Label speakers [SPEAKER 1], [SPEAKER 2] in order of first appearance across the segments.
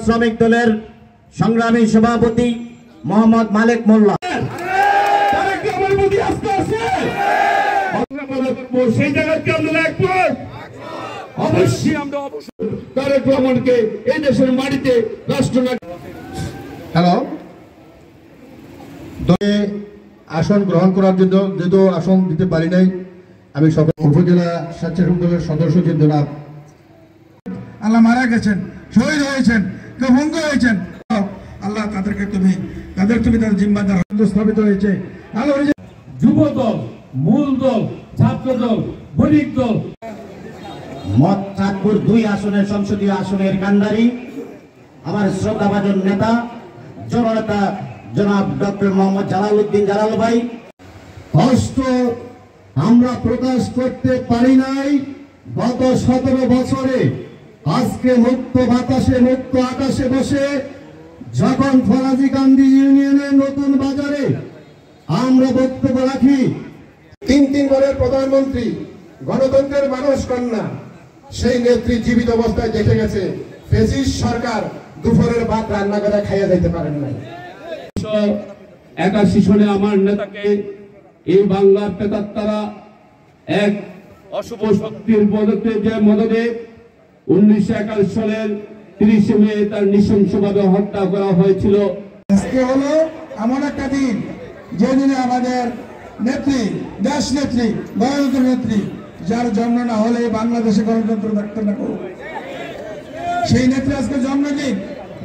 [SPEAKER 1] শ্রমিক দলের সংগ্রামী সভাপতি মোহাম্মদ মালিক মোল্লা।
[SPEAKER 2] সেই জায়গাকে আমরা অবশ্যই আমরা তারেক রহমানকে এই দেশের মাটিতে রাষ্ট্রনায়ক।
[SPEAKER 3] হ্যালো, আসন গ্রহণ করার জন্য যেহেতু আসন দিতে পারি নাই, আমি সকল উপজেলা স্বেচ্ছাসেবক দলের সদস্য জনাব
[SPEAKER 4] আল্লাহ মারা গেছেন, শহীদ হয়েছেন, কেউ ভঙ্গ হয়েছেন, আল্লাহ তাদের তাদের জিম্মাদার স্থাপিত হয়েছে।
[SPEAKER 2] যুব দল, মূল দল, ছাত্র দল, বণিক দল,
[SPEAKER 1] চাঁদপুর 2 আসনের সংসদীয় আসনের কান্ডারি আমার শ্রদ্ধাভাজন নেতা জননেতা জনাব ডক্টর মোহাম্মদ জালালউদ্দিন জালাল ভাই।
[SPEAKER 3] কষ্ট আমরা প্রকাশ করতে পারি নাই গত 17 বছরে। আজকে মুক্ত বাতাসে মুক্ত আকাশে বসে যখন ফরাজি গান্ধী ইউনিয়নের নতুন বাজারে আমরা বক্তব্য রাখি, 3 বারের প্রধানমন্ত্রী, গণতন্ত্রের মানুষ কন্যা, সেই নেত্রী জীবিত অবস্থায় দেখে গেছে ফ্যাসিস্ট সরকার দুপুরের ভাত রান্না করে খাইয়া যাইতে পারেন নাই।
[SPEAKER 2] 81 সনে আমার নেতাকে এই বাংলার প্রেতাত্মারা এক অশুভ শক্তির মদতে যে মদতে 1941 সালের 30 মে তার নৃশংসভাবে হত্যা করা হয়েছিল।
[SPEAKER 4] আজকে হলো এমন একটা দিন যেদিনে আমাদের নেত্রী, দেশ নেত্রী, গণতন্ত্র নেত্রী, যার জন্ম না হলে বাংলাদেশে গণতন্ত্র থাকতে না করুক, সেই নেত্রী আজকে জন্মদিন।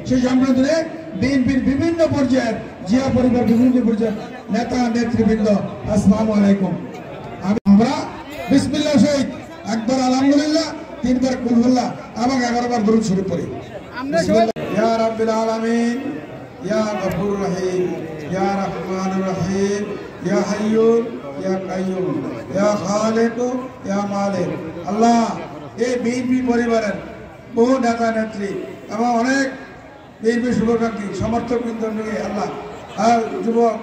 [SPEAKER 4] সেই জন্মদিনে বিএনপির বিভিন্ন পর্যায়ের, জিয়া পরিবার বিভিন্ন পর্যায়ের নেতা নেতৃবৃন্দ, আসসালামু আলাইকুম। আমরা বিসমিল্লাহ শহীদ একবার আলহামদুলিল্লাহ, 3 বার কুলহুল্লাহ এবং 11 বার দরুদ শরীফ পড়ি। ইয়া রাব্বিল আলামিন, ইয়া গফুর রহিম, ইয়া রহমানুর রহিম, ইয়া হাইয়্যু ইয়া কাইয়্যুম, ইয়া খালিক ইয়া মালিক। আল্লাহ, এই বিএনপি পরিবারের বহু নেতা নেত্রী এবং অনেক বিএনপি শুভাকাঙ্ক্ষী সমর্থক বৃন্দ নিয়ে আল্লাহ, আর যুবক,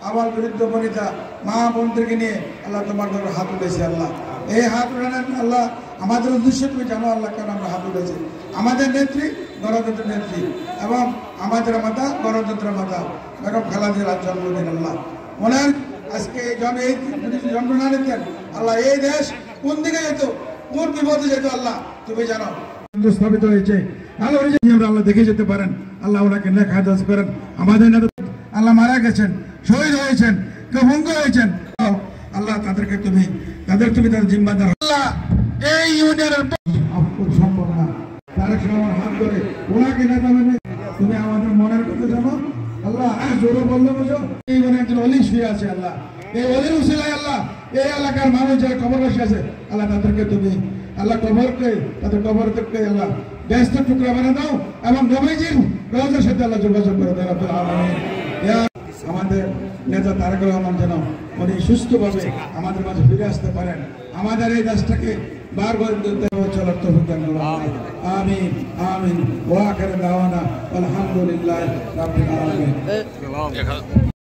[SPEAKER 4] আমার বিরুদ্ধ বনিতা, মা বোনদেরকে নিয়ে আল্লাহ তোমার ঘরে হাত উঠেছে। আল্লাহ, এই হাত উঠানেন আল্লাহ, আমাদের উদ্দেশ্য তুমি জানো আল্লাহ, কেন আমরা হাত উঠেছি। আমাদের নেত্রী, গণতন্ত্রের নেত্রী এবং আমাদের মাতা, গণতন্ত্রের মাতা বেগম খালেদা জিয়ার জন্মদিন। আল্লাহ, ওনার আজকে এই জন্ম না নিতেন আল্লাহ, এই দেশ কোন দিকে যেত, কোন বিপদে যেত আল্লাহ তুমি জানো। স্থাপিত হয়েছে আল্লাহ, আল্লাহ দেখে যেতে পারেন, আল্লাহ ওনাকে নেক হায়াত করেন। আমাদের নেতা আল্লাহ মারা গেছেন, শহীদ হয়েছেন, কেউ ভঙ্গ হয়েছেন, আল্লাহ তাদের তাদের জিম্মাদার। আল্লাহ এই ইউনিয়নের সম্ভব না, তারেক রহমান হাত ধরে ওনাকে নেতা মেনে তুমি আমাদের মনের কথা জানো আল্লাহ। জোরে বললে বোঝো, এই মনে একজন অলি শুয়ে আছে আল্লাহ, এই অলির উসিলায় আল্লাহ এই এলাকার মানুষ যারা কবরবাসী আছে আল্লাহ, তাদেরকে তুমি আল্লাহ কবরকে, তাদের কবর থেকে আল্লাহ ব্যস্ত টুকরা বানা দাও এবং নবীজির রওজার সাথে আল্লাহ যোগাযোগ করে দেয়। রব্বুল আলামিন, আমাদের নেতা তারেক রহমান যেন উনি সুস্থভাবে আমাদের মাঝে ফিরে আসতে পারেন, আমাদের এই দেশটাকে বার করে চলার তৌফিক দান করুন। আমিন আমিন ওয়া আখিরু দাওয়ানা আলহামদুলিল্লাহি রাব্বিল আলামিন।